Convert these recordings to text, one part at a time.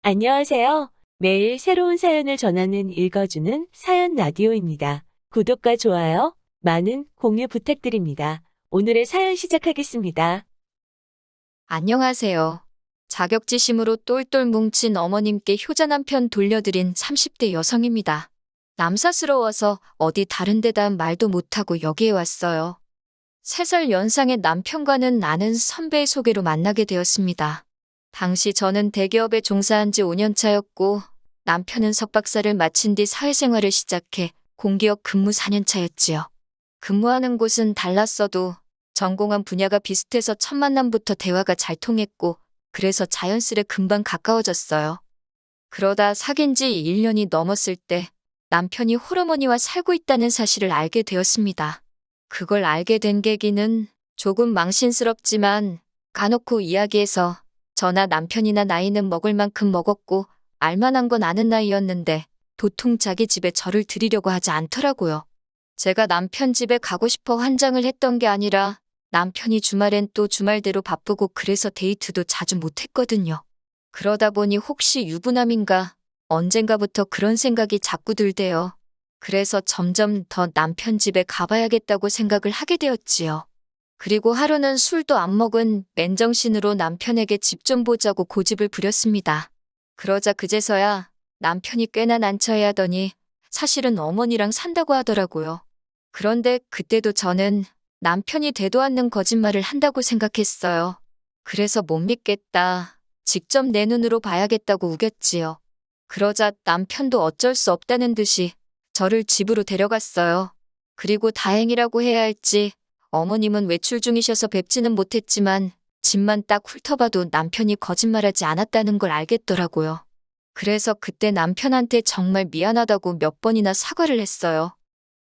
안녕하세요. 매일 새로운 사연을 전하는 읽어주는 사연 라디오입니다. 구독과 좋아요, 많은 공유 부탁드립니다. 오늘의 사연 시작하겠습니다. 안녕하세요. 자격지심으로 똘똘 뭉친 어머님께 효자 남편 돌려드린 30대 여성입니다. 남사스러워서 어디 다른 데다 말도 못하고 여기에 왔어요. 3살 연상의 남편과는 아는 선배의 소개로 만나게 되었습니다. 당시 저는 대기업에 종사한 지 5년 차였고 남편은 석박사를 마친 뒤 사회생활을 시작해 공기업 근무 4년 차였지요. 근무하는 곳은 달랐어도 전공한 분야가 비슷해서 첫 만남부터 대화가 잘 통했고 그래서 자연스레 금방 가까워졌어요. 그러다 사귄 지 1년이 넘었을 때 남편이 홀어머니와 살고 있다는 사실을 알게 되었습니다. 그걸 알게 된 계기는 조금 망신스럽지만 까놓고 이야기해서 저나 남편이나 나이는 먹을 만큼 먹었고 알만한 건 아는 나이였는데 도통 자기 집에 저를 들이려고 하지 않더라고요. 제가 남편 집에 가고 싶어 환장을 했던 게 아니라 남편이 주말엔 또 주말대로 바쁘고 그래서 데이트도 자주 못했거든요. 그러다 보니 혹시 유부남인가 언젠가부터 그런 생각이 자꾸 들대요. 그래서 점점 더 남편 집에 가봐야겠다고 생각을 하게 되었지요. 그리고 하루는 술도 안 먹은 맨정신으로 남편에게 집 좀 보자고 고집을 부렸습니다. 그러자 그제서야 남편이 꽤나 난처해하더니 사실은 어머니랑 산다고 하더라고요. 그런데 그때도 저는 남편이 되도 않는 거짓말을 한다고 생각했어요. 그래서 못 믿겠다. 직접 내 눈으로 봐야겠다고 우겼지요. 그러자 남편도 어쩔 수 없다는 듯이 저를 집으로 데려갔어요. 그리고 다행이라고 해야 할지 어머님은 외출 중이셔서 뵙지는 못했지만 집만 딱 훑어봐도 남편이 거짓말하지 않았다는 걸 알겠더라고요. 그래서 그때 남편한테 정말 미안하다고 몇 번이나 사과를 했어요.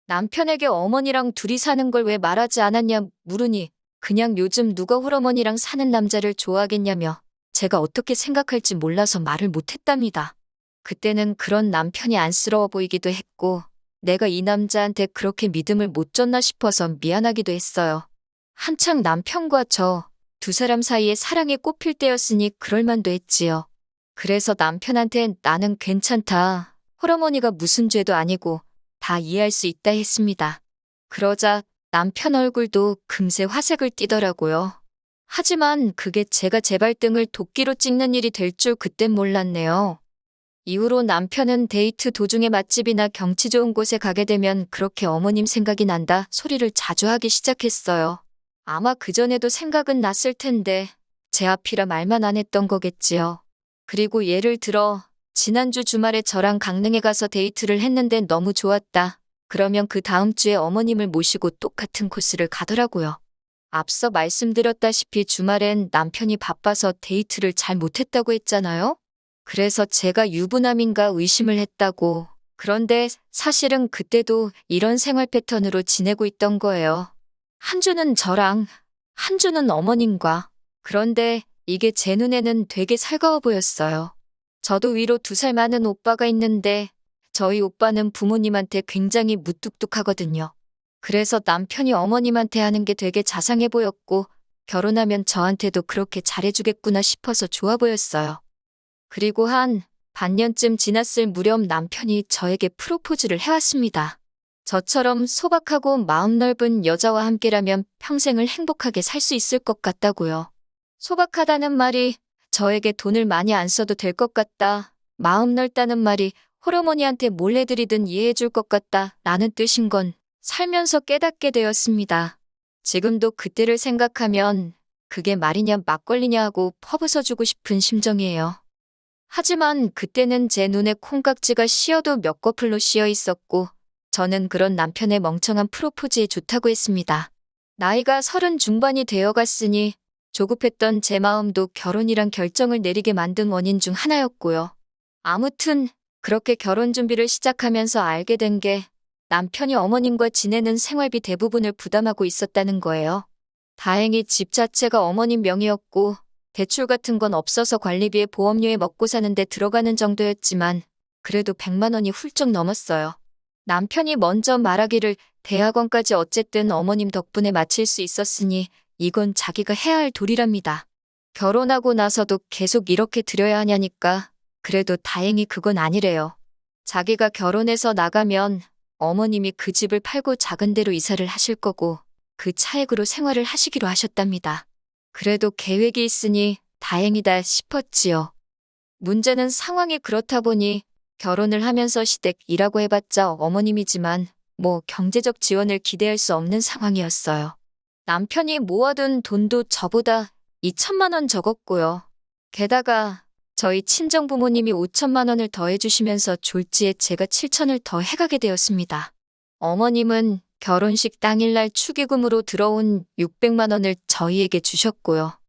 남편에게 어머니랑 둘이 사는 걸 왜 말하지 않았냐 물으니 그냥 요즘 누가 홀어머니랑 사는 남자를 좋아하겠냐며 제가 어떻게 생각할지 몰라서 말을 못했답니다. 그때는 그런 남편이 안쓰러워 보이기도 했고 내가 이 남자한테 그렇게 믿음을 못 줬나 싶어서 미안하기도 했어요. 한창 남편과 저 두 사람 사이에 사랑이 꽃필 때였으니 그럴만도 했지요. 그래서 남편한테 나는 괜찮다. 홀어머니가 무슨 죄도 아니고 다 이해할 수 있다 했습니다. 그러자 남편 얼굴도 금세 화색을 띠더라고요. 하지만 그게 제가 제 발등을 도끼로 찍는 일이 될 줄 그땐 몰랐네요. 이후로 남편은 데이트 도중에 맛집이나 경치 좋은 곳에 가게 되면 그렇게 어머님 생각이 난다 소리를 자주 하기 시작했어요. 아마 그전에도 생각은 났을 텐데 제 앞이라 말만 안 했던 거겠지요. 그리고 예를 들어 지난주 주말에 저랑 강릉에 가서 데이트를 했는데 너무 좋았다. 그러면 그 다음 주에 어머님을 모시고 똑같은 코스를 가더라고요. 앞서 말씀드렸다시피 주말엔 남편이 바빠서 데이트를 잘 못했다고 했잖아요. 그래서 제가 유부남인가 의심을 했다고. 그런데 사실은 그때도 이런 생활 패턴으로 지내고 있던 거예요. 한 주는 저랑, 한 주는 어머님과. 그런데 이게 제 눈에는 되게 살가워 보였어요. 저도 위로 2살 많은 오빠가 있는데 저희 오빠는 부모님한테 굉장히 무뚝뚝하거든요. 그래서 남편이 어머님한테 하는 게 되게 자상해 보였고 결혼하면 저한테도 그렇게 잘해주겠구나 싶어서 좋아 보였어요. 그리고 한 반년쯤 지났을 무렵 남편이 저에게 프로포즈를 해왔습니다. 저처럼 소박하고 마음 넓은 여자와 함께라면 평생을 행복하게 살 수 있을 것 같다고요. 소박하다는 말이 저에게 돈을 많이 안 써도 될 것 같다. 마음 넓다는 말이 홀어머니한테 몰래 드리든 이해해줄 것 같다. 라는 뜻인 건 살면서 깨닫게 되었습니다. 지금도 그때를 생각하면 그게 말이냐 막걸리냐 하고 퍼부숴주고 싶은 심정이에요. 하지만 그때는 제 눈에 콩깍지가 씌어도 몇 거풀로 씌어 있었고 저는 그런 남편의 멍청한 프로포즈에 좋다고 했습니다. 나이가 30 중반이 되어갔으니 조급했던 제 마음도 결혼이란 결정을 내리게 만든 원인 중 하나였고요. 아무튼 그렇게 결혼 준비를 시작하면서 알게 된 게 남편이 어머님과 지내는 생활비 대부분을 부담하고 있었다는 거예요. 다행히 집 자체가 어머님 명의였고 대출 같은 건 없어서 관리비에 보험료에 먹고 사는데 들어가는 정도였지만 그래도 100만 원이 훌쩍 넘었어요. 남편이 먼저 말하기를 대학원까지 어쨌든 어머님 덕분에 마칠 수 있었으니 이건 자기가 해야 할 도리랍니다. 결혼하고 나서도 계속 이렇게 드려야 하냐니까 그래도 다행히 그건 아니래요. 자기가 결혼해서 나가면 어머님이 그 집을 팔고 작은 데로 이사를 하실 거고 그 차액으로 생활을 하시기로 하셨답니다. 그래도 계획이 있으니 다행이다 싶었지요. 문제는 상황이 그렇다 보니 결혼을 하면서 시댁 일하고 해봤자 어머님이지만 뭐 경제적 지원을 기대할 수 없는 상황이었어요. 남편이 모아둔 돈도 저보다 2천만 원 적었고요. 게다가 저희 친정부모님이 5천만 원을 더해주시면서 졸지에 제가 7천을 더 해가게 되었습니다. 어머님은 결혼식 당일날 축의금으로 들어온 600만 원을 저희에게 주셨고요.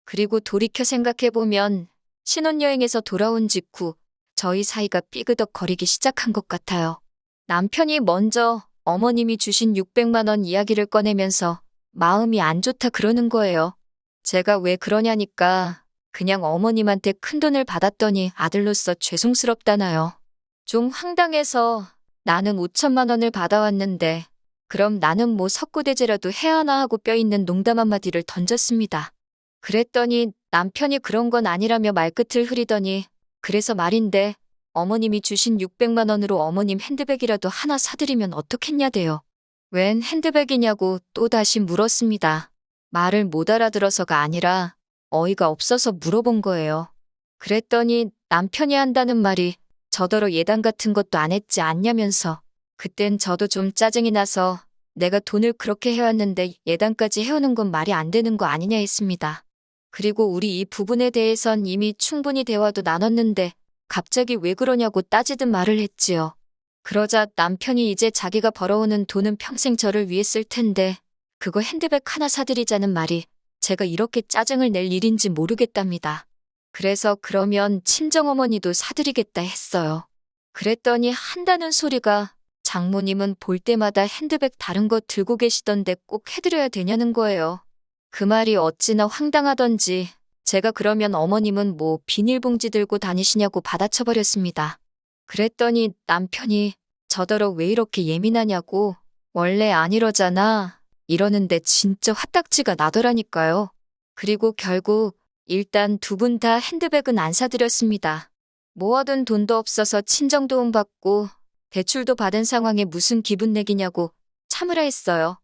그리고 돌이켜 생각해보면 신혼여행에서 돌아온 직후 저희 사이가 삐그덕거리기 시작한 것 같아요. 남편이 먼저 어머님이 주신 600만 원 이야기를 꺼내면서 마음이 안 좋다 그러는 거예요. 제가 왜 그러냐니까 그냥 어머님한테 큰돈을 받았더니 아들로서 죄송스럽다나요. 좀 황당해서 나는 5천만 원을 받아왔는데 그럼 나는 뭐 석고대죄라도 해야 하나 하고 뼈있는 농담 한마디를 던졌습니다. 그랬더니 남편이 그런 건 아니라며 말끝을 흐리더니 그래서 말인데 어머님이 주신 600만 원으로 어머님 핸드백이라도 하나 사드리면 어떻겠냐대요. 웬 핸드백이냐고 또다시 물었습니다. 말을 못 알아들어서가 아니라 어이가 없어서 물어본 거예요. 그랬더니 남편이 한다는 말이 저더러 예단 같은 것도 안 했지 않냐면서 그땐 저도 좀 짜증이 나서 내가 돈을 그렇게 해왔는데 예단까지 해오는 건 말이 안 되는 거 아니냐 했습니다. 그리고 우리 이 부분에 대해선 이미 충분히 대화도 나눴는데 갑자기 왜 그러냐고 따지듯 말을 했지요. 그러자 남편이 이제 자기가 벌어오는 돈은 평생 저를 위해 쓸 텐데 그거 핸드백 하나 사드리자는 말이 제가 이렇게 짜증을 낼 일인지 모르겠답니다. 그래서 그러면 친정어머니도 사드리겠다 했어요. 그랬더니 한다는 소리가 장모님은 볼 때마다 핸드백 다른 거 들고 계시던데 꼭 해드려야 되냐는 거예요. 그 말이 어찌나 황당하던지 제가 그러면 어머님은 뭐 비닐봉지 들고 다니시냐고 받아쳐버렸습니다. 그랬더니 남편이 저더러 왜 이렇게 예민하냐고 원래 안 이러잖아 이러는데 진짜 화딱지가 나더라니까요. 그리고 결국 일단 두 분 다 핸드백은 안 사드렸습니다. 모아둔 돈도 없어서 친정도움 받고 대출도 받은 상황에 무슨 기분 내기냐고 참으라 했어요.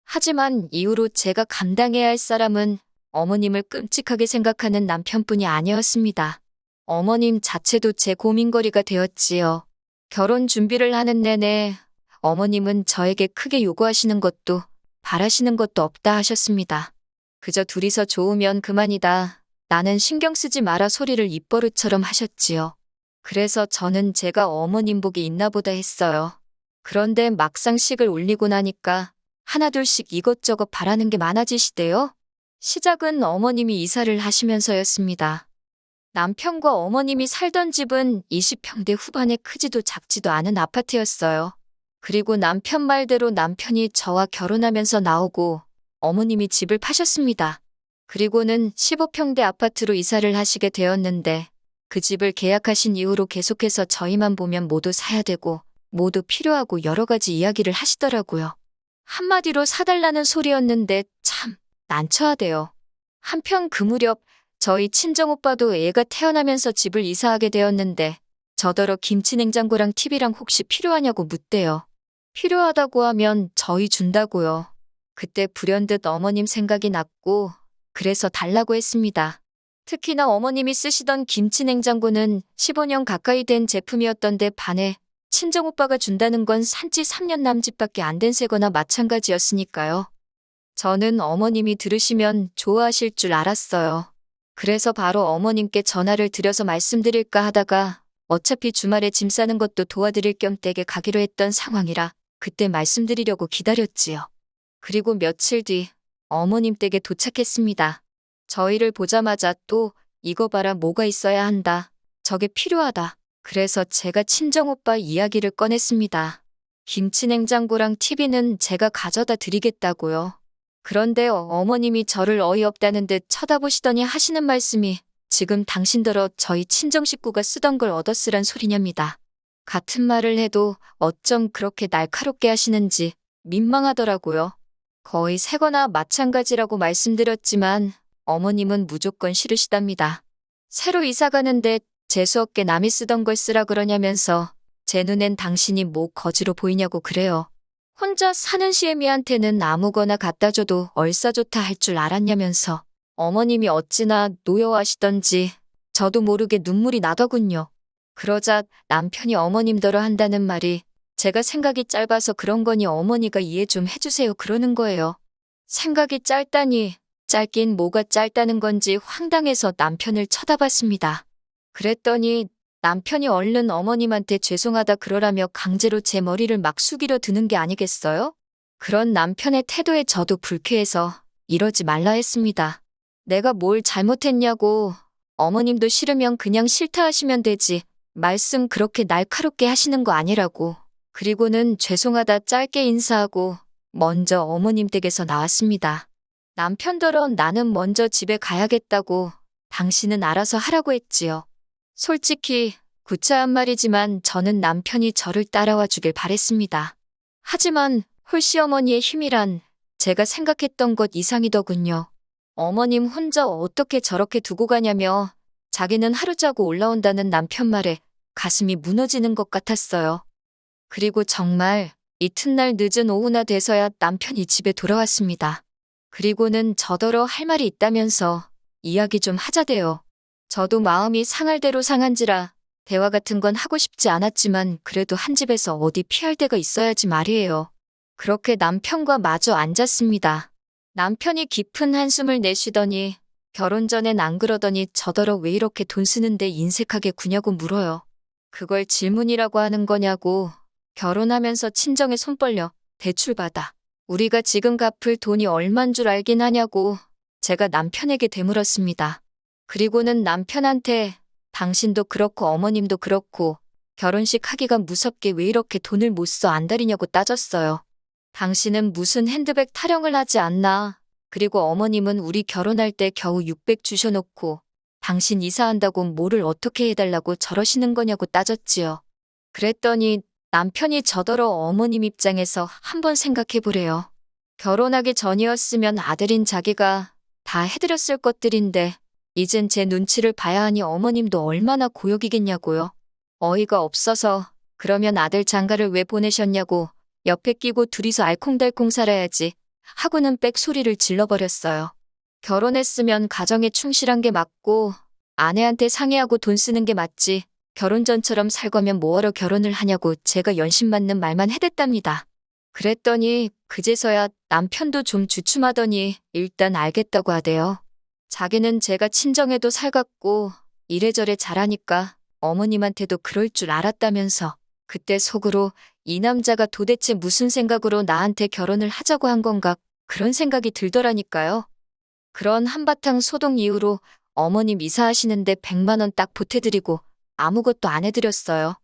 하지만 이후로 제가 감당해야 할 사람은 어머님을 끔찍하게 생각하는 남편뿐이 아니었습니다. 어머님 자체도 제 고민거리가 되었지요. 결혼 준비를 하는 내내 어머님은 저에게 크게 요구하시는 것도 바라시는 것도 없다 하셨습니다. 그저 둘이서 좋으면 그만이다. 나는 신경 쓰지 마라 소리를 입버릇처럼 하셨지요. 그래서 저는 제가 어머님 복이 있나 보다 했어요. 그런데 막상 식을 올리고 나니까 하나둘씩 이것저것 바라는 게 많아지시대요. 시작은 어머님이 이사를 하시면서였습니다. 남편과 어머님이 살던 집은 20평대 후반에 크지도 작지도 않은 아파트였어요. 그리고 남편 말대로 남편이 저와 결혼하면서 나오고 어머님이 집을 파셨습니다. 그리고는 15평대 아파트로 이사를 하시게 되었는데 그 집을 계약하신 이후로 계속해서 저희만 보면 모두 사야 되고 모두 필요하고 여러 가지 이야기를 하시더라고요. 한마디로 사달라는 소리였는데 참 난처하대요. 한편 그 무렵 저희 친정오빠도 애가 태어나면서 집을 이사하게 되었는데 저더러 김치냉장고랑 TV랑 혹시 필요하냐고 묻대요. 필요하다고 하면 저희 준다고요. 그때 불현듯 어머님 생각이 났고 그래서 달라고 했습니다. 특히나 어머님이 쓰시던 김치냉장고는 15년 가까이 된 제품이었던데 반해 친정오빠가 준다는 건 산지 3년 남짓밖에 안 된 새거나 마찬가지였으니까요. 저는 어머님이 들으시면 좋아하실 줄 알았어요. 그래서 바로 어머님께 전화를 드려서 말씀드릴까 하다가 어차피 주말에 짐 싸는 것도 도와드릴 겸 댁에 가기로 했던 상황이라 그때 말씀드리려고 기다렸지요. 그리고 며칠 뒤 어머님 댁에 도착했습니다. 저희를 보자마자 또 이거 봐라 뭐가 있어야 한다. 저게 필요하다. 그래서 제가 친정오빠 이야기를 꺼냈습니다. 김치냉장고랑 TV는 제가 가져다 드리겠다고요. 그런데 어머님이 저를 어이없다는 듯 쳐다보시더니 하시는 말씀이 지금 당신더러 저희 친정 식구가 쓰던 걸 얻어쓰란 소리냐입니다. 같은 말을 해도 어쩜 그렇게 날카롭게 하시는지 민망하더라고요. 거의 새거나 마찬가지라고 말씀드렸지만 어머님은 무조건 싫으시답니다. 새로 이사 가는데 재수없게 남이 쓰던 걸 쓰라 그러냐면서 제 눈엔 당신이 뭐 거지로 보이냐고 그래요. 혼자 사는 시애미한테는 아무거나 갖다 줘도 얼싸좋다 할 줄 알았냐면서 어머님이 어찌나 노여워하시던지 저도 모르게 눈물이 나더군요. 그러자 남편이 어머님더러 한다는 말이 제가 생각이 짧아서 그런 거니 어머니가 이해 좀 해주세요 그러는 거예요. 생각이 짧다니 짧긴 뭐가 짧다는 건지 황당해서 남편을 쳐다봤습니다. 그랬더니 남편이 얼른 어머님한테 죄송하다 그러라며 강제로 제 머리를 막 숙이려 드는 게 아니겠어요? 그런 남편의 태도에 저도 불쾌해서 이러지 말라 했습니다. 내가 뭘 잘못했냐고. 어머님도 싫으면 그냥 싫다 하시면 되지. 말씀 그렇게 날카롭게 하시는 거 아니라고. 그리고는 죄송하다 짧게 인사하고 먼저 어머님 댁에서 나왔습니다. 남편더러 나는 먼저 집에 가야겠다고 당신은 알아서 하라고 했지요. 솔직히 구차한 말이지만 저는 남편이 저를 따라와 주길 바랬습니다. 하지만 홀씨어머니의 힘이란 제가 생각했던 것 이상이더군요. 어머님 혼자 어떻게 저렇게 두고 가냐며 자기는 하루 자고 올라온다는 남편 말에 가슴이 무너지는 것 같았어요. 그리고 정말 이튿날 늦은 오후나 돼서야 남편이 집에 돌아왔습니다. 그리고는 저더러 할 말이 있다면서 이야기 좀 하자대요. 저도 마음이 상할 대로 상한지라 대화 같은 건 하고 싶지 않았지만 그래도 한 집에서 어디 피할 데가 있어야지 말이에요. 그렇게 남편과 마주 앉았습니다. 남편이 깊은 한숨을 내쉬더니 결혼 전엔 안 그러더니 저더러 왜 이렇게 돈 쓰는데 인색하게 구냐고 물어요. 그걸 질문이라고 하는 거냐고. 결혼하면서 친정에 손 벌려 대출받아. 우리가 지금 갚을 돈이 얼만 줄 알긴 하냐고 제가 남편에게 되물었습니다. 그리고는 남편한테 당신도 그렇고 어머님도 그렇고 결혼식 하기가 무섭게 왜 이렇게 돈을 못 써 안달이냐고 따졌어요. 당신은 무슨 핸드백 타령을 하지 않나. 그리고 어머님은 우리 결혼할 때 겨우 600 주셔놓고 당신 이사한다고 뭐를 어떻게 해달라고 저러시는 거냐고 따졌지요. 그랬더니 남편이 저더러 어머님 입장에서 한번 생각해보래요. 결혼하기 전이었으면 아들인 자기가 다 해드렸을 것들인데 이젠 제 눈치를 봐야 하니 어머님도 얼마나 고역이겠냐고요. 어이가 없어서 그러면 아들 장가를 왜 보내셨냐고 옆에 끼고 둘이서 알콩달콩 살아야지 하고는 빽소리를 질러버렸어요. 결혼했으면 가정에 충실한 게 맞고 아내한테 상의하고 돈 쓰는 게 맞지 결혼 전처럼 살 거면 뭐하러 결혼을 하냐고 제가 연신 맞는 말만 해댔답니다. 그랬더니 그제서야 남편도 좀 주춤하더니 일단 알겠다고 하대요. 자기는 제가 친정에도 살갑고 이래저래 잘하니까 어머님한테도 그럴 줄 알았다면서 그때 속으로 이 남자가 도대체 무슨 생각으로 나한테 결혼을 하자고 한 건가 그런 생각이 들더라니까요. 그런 한바탕 소동 이후로 어머님 이사하시는데 100만 원 딱 보태드리고 아무것도 안 해드렸어요.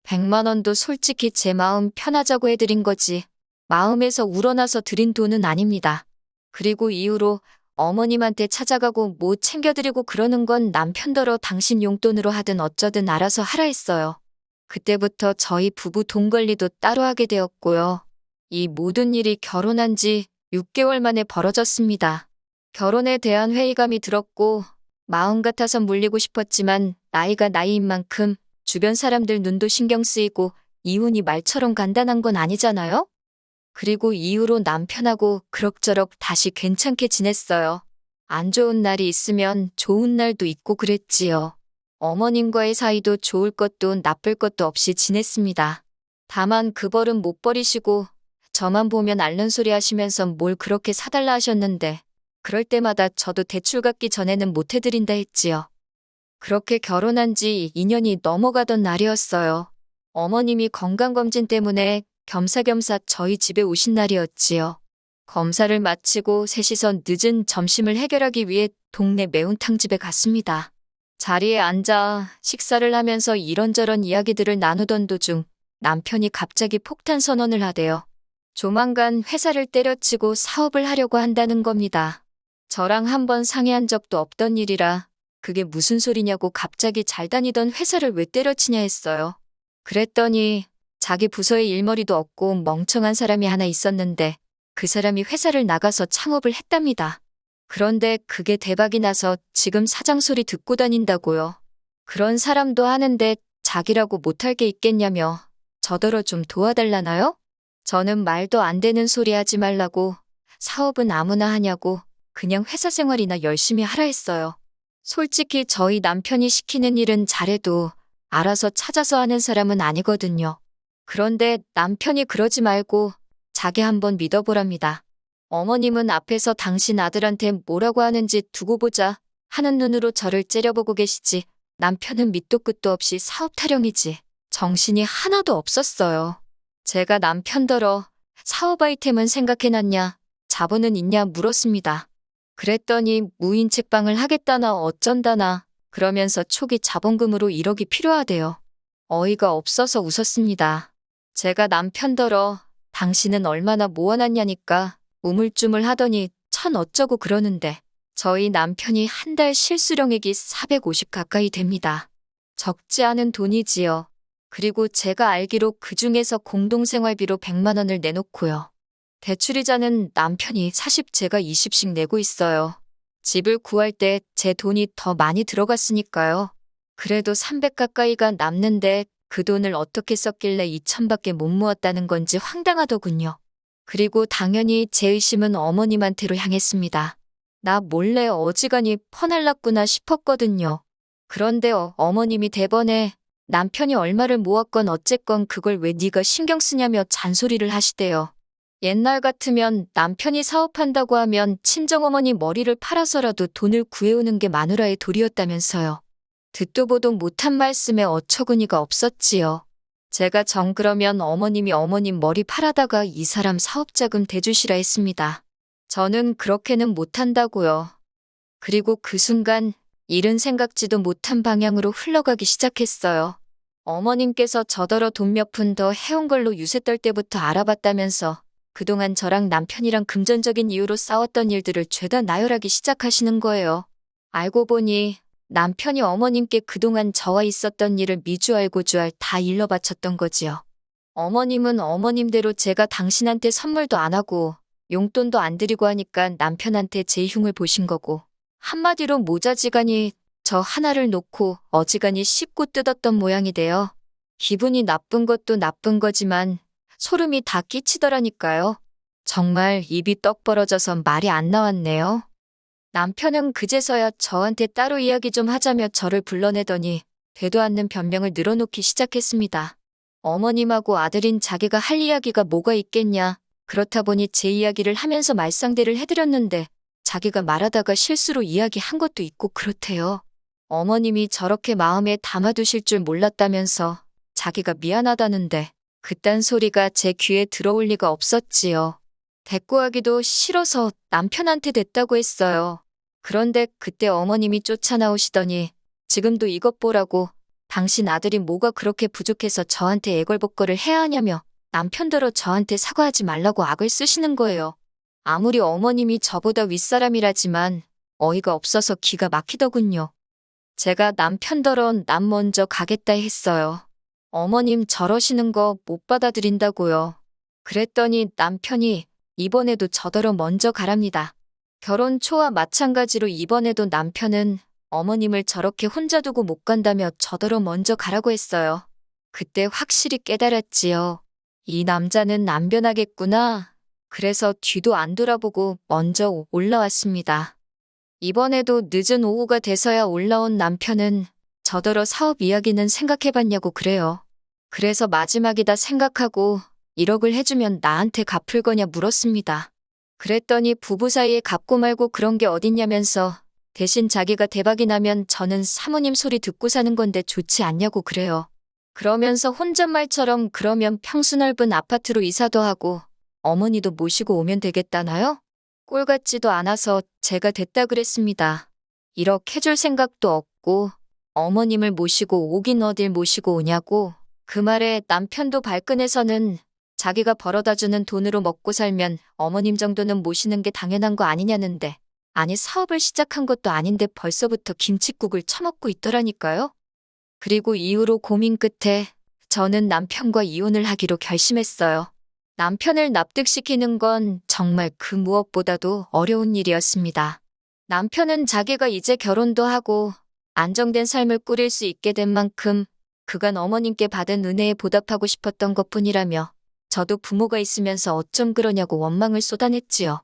100만 원도 솔직히 제 마음 편하자고 해드린 거지 마음에서 우러나서 드린 돈은 아닙니다. 그리고 이후로 어머님한테 찾아가고 뭐 챙겨드리고 그러는 건 남편더러 당신 용돈으로 하든 어쩌든 알아서 하라 했어요. 그때부터 저희 부부 돈 관리도 따로 하게 되었고요. 이 모든 일이 결혼한 지 6개월 만에 벌어졌습니다. 결혼에 대한 회의감이 들었고 마음 같아서 물리고 싶었지만 나이가 나이인 만큼 주변 사람들 눈도 신경 쓰이고 이혼이 말처럼 간단한 건 아니잖아요? 그리고 이후로 남편하고 그럭저럭 다시 괜찮게 지냈어요. 안 좋은 날이 있으면 좋은 날도 있고 그랬지요. 어머님과의 사이도 좋을 것도 나쁠 것도 없이 지냈습니다. 다만 그 벌은 못 버리시고 저만 보면 앓는 소리 하시면서 뭘 그렇게 사달라 하셨는데 그럴 때마다 저도 대출 갚기 전에는 못 해드린다 했지요. 그렇게 결혼한 지 2년이 넘어가던 날이었어요. 어머님이 건강검진 때문에 겸사겸사 저희 집에 오신 날이었지요. 검사를 마치고 셋이서 늦은 점심을 해결하기 위해 동네 매운탕집에 갔습니다. 자리에 앉아 식사를 하면서 이런저런 이야기들을 나누던 도중 남편이 갑자기 폭탄 선언을 하대요. 조만간 회사를 때려치고 사업을 하려고 한다는 겁니다. 저랑 한번 상의한 적도 없던 일이라 그게 무슨 소리냐고 갑자기 잘 다니던 회사를 왜 때려치냐 했어요. 그랬더니 자기 부서에 일머리도 없고 멍청한 사람이 하나 있었는데 그 사람이 회사를 나가서 창업을 했답니다. 그런데 그게 대박이 나서 지금 사장 소리 듣고 다닌다고요. 그런 사람도 하는데 자기라고 못할 게 있겠냐며 저더러 좀 도와달라나요? 저는 말도 안 되는 소리 하지 말라고, 사업은 아무나 하냐고 그냥 회사 생활이나 열심히 하라 했어요. 솔직히 저희 남편이 시키는 일은 잘해도 알아서 찾아서 하는 사람은 아니거든요. 그런데 남편이 그러지 말고 자기 한번 믿어보랍니다. 어머님은 앞에서 당신 아들한테 뭐라고 하는지 두고 보자 하는 눈으로 저를 째려보고 계시지, 남편은 밑도 끝도 없이 사업 타령이지 정신이 하나도 없었어요. 제가 남편더러 사업 아이템은 생각해놨냐, 자본은 있냐 물었습니다. 그랬더니 무인 책방을 하겠다나 어쩐다나 그러면서 초기 자본금으로 1억이 필요하대요. 어이가 없어서 웃었습니다. 제가 남편더러 당신은 얼마나 모아놨냐니까 우물쭈물 하더니 천 어쩌고 그러는데, 저희 남편이 한 달 실수령액이 450 가까이 됩니다. 적지 않은 돈이지요. 그리고 제가 알기로 그중에서 공동생활비로 100만 원을 내놓고요. 대출이자는 남편이 40, 제가 20씩 내고 있어요. 집을 구할 때 제 돈이 더 많이 들어갔으니까요. 그래도 300 가까이가 남는데 그 돈을 어떻게 썼길래 2천밖에 못 모았다는 건지 황당하더군요. 그리고 당연히 제 의심은 어머님한테로 향했습니다. 나 몰래 어지간히 퍼날랐구나 싶었거든요. 그런데 어머님이 대번에 남편이 얼마를 모았건 어쨌건 그걸 왜 네가 신경 쓰냐며 잔소리를 하시대요. 옛날 같으면 남편이 사업한다고 하면 친정어머니 머리를 팔아서라도 돈을 구해오는 게 마누라의 도리였다면서요. 듣도 보도 못한 말씀에 어처구니가 없었지요. 제가 정 그러면 어머님이 어머님 머리 팔아다가 이 사람 사업자금 대주시라 했습니다. 저는 그렇게는 못한다고요. 그리고 그 순간 일은 생각지도 못한 방향으로 흘러가기 시작했어요. 어머님께서 저더러 돈 몇 푼 더 해온 걸로 유세 떨 때부터 알아봤다면서 그동안 저랑 남편이랑 금전적인 이유로 싸웠던 일들을 죄다 나열하기 시작하시는 거예요. 알고 보니 남편이 어머님께 그동안 저와 있었던 일을 미주알고주알 다 일러 바쳤던 거지요. 어머님은 어머님대로 제가 당신한테 선물도 안 하고 용돈도 안 드리고 하니까 남편한테 제 흉을 보신 거고, 한마디로 모자지간이 저 하나를 놓고 어지간히 씹고 뜯었던 모양이 돼요. 기분이 나쁜 것도 나쁜 거지만 소름이 다 끼치더라니까요. 정말 입이 떡 벌어져서 말이 안 나왔네요. 남편은 그제서야 저한테 따로 이야기 좀 하자며 저를 불러내더니 되도 않는 변명을 늘어놓기 시작했습니다. 어머님하고 아들인 자기가 할 이야기가 뭐가 있겠냐. 그렇다 보니 제 이야기를 하면서 말상대를 해드렸는데 자기가 말하다가 실수로 이야기한 것도 있고 그렇대요. 어머님이 저렇게 마음에 담아두실 줄 몰랐다면서 자기가 미안하다는데 그딴 소리가 제 귀에 들어올 리가 없었지요. 대꾸하기도 싫어서 남편한테 됐다고 했어요. 그런데 그때 어머님이 쫓아나오시더니 지금도 이것 보라고, 당신 아들이 뭐가 그렇게 부족해서 저한테 애걸복걸을 해야 하냐며 남편더러 저한테 사과하지 말라고 악을 쓰시는 거예요. 아무리 어머님이 저보다 윗사람이라지만 어이가 없어서 기가 막히더군요. 제가 남편더러 남 먼저 가겠다 했어요. 어머님 저러시는 거 못 받아들인다고요. 그랬더니 남편이 이번에도 저더러 먼저 가랍니다. 결혼 초와 마찬가지로 이번에도 남편은 어머님을 저렇게 혼자 두고 못 간다며 저더러 먼저 가라고 했어요. 그때 확실히 깨달았지요. 이 남자는 안 변하겠구나. 그래서 뒤도 안 돌아보고 먼저 올라왔습니다. 이번에도 늦은 오후가 돼서야 올라온 남편은 저더러 사업 이야기는 생각해봤냐고 그래요. 그래서 마지막이다 생각하고 1억을 해주면 나한테 갚을 거냐 물었습니다. 그랬더니 부부 사이에 갚고 말고 그런 게 어딨냐면서 대신 자기가 대박이 나면 저는 사모님 소리 듣고 사는 건데 좋지 않냐고 그래요. 그러면서 혼잣말처럼 그러면 평수 넓은 아파트로 이사도 하고 어머니도 모시고 오면 되겠다나요? 꼴 같지도 않아서 제가 됐다 그랬습니다. 1억 해줄 생각도 없고 어머님을 모시고 오긴 어딜 모시고 오냐고. 그 말에 남편도 발끈해서는 자기가 벌어다주는 돈으로 먹고 살면 어머님 정도는 모시는 게 당연한 거 아니냐는데, 아니 사업을 시작한 것도 아닌데 벌써부터 김칫국을 처먹고 있더라니까요. 그리고 이후로 고민 끝에 저는 남편과 이혼을 하기로 결심했어요. 남편을 납득시키는 건 정말 그 무엇보다도 어려운 일이었습니다. 남편은 자기가 이제 결혼도 하고 안정된 삶을 꾸릴 수 있게 된 만큼 그간 어머님께 받은 은혜에 보답하고 싶었던 것뿐이라며 저도 부모가 있으면서 어쩜 그러냐고 원망을 쏟아냈지요.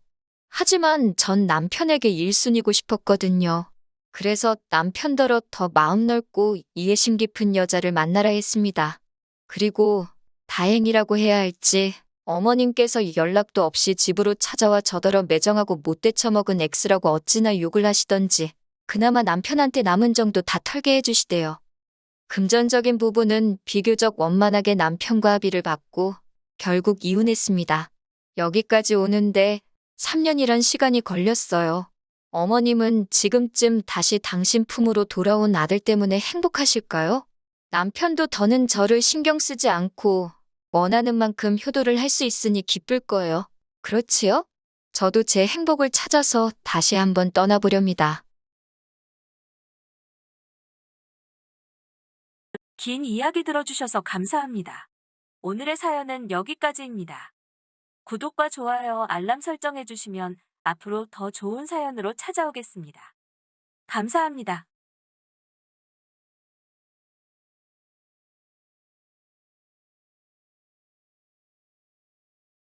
하지만 전 남편에게 1순위고 싶었거든요. 그래서 남편더러 더 마음 넓고 이해심 깊은 여자를 만나라 했습니다. 그리고 다행이라고 해야 할지 어머님께서 연락도 없이 집으로 찾아와 저더러 매정하고 못돼 처먹은 X라고 어찌나 욕을 하시던지 그나마 남편한테 남은 정도 다 털게 해주시대요. 금전적인 부분은 비교적 원만하게 남편과 합의를 받고 결국 이혼했습니다. 여기까지 오는데 3년이란 시간이 걸렸어요. 어머님은 지금쯤 다시 당신 품으로 돌아온 아들 때문에 행복하실까요? 남편도 더는 저를 신경 쓰지 않고 원하는 만큼 효도를 할 수 있으니 기쁠 거예요. 그렇지요? 저도 제 행복을 찾아서 다시 한번 떠나보렵니다. 긴 이야기 들어주셔서 감사합니다. 오늘의 사연은 여기까지입니다. 구독과 좋아요, 알람 설정해주시면 앞으로 더 좋은 사연으로 찾아오겠습니다. 감사합니다.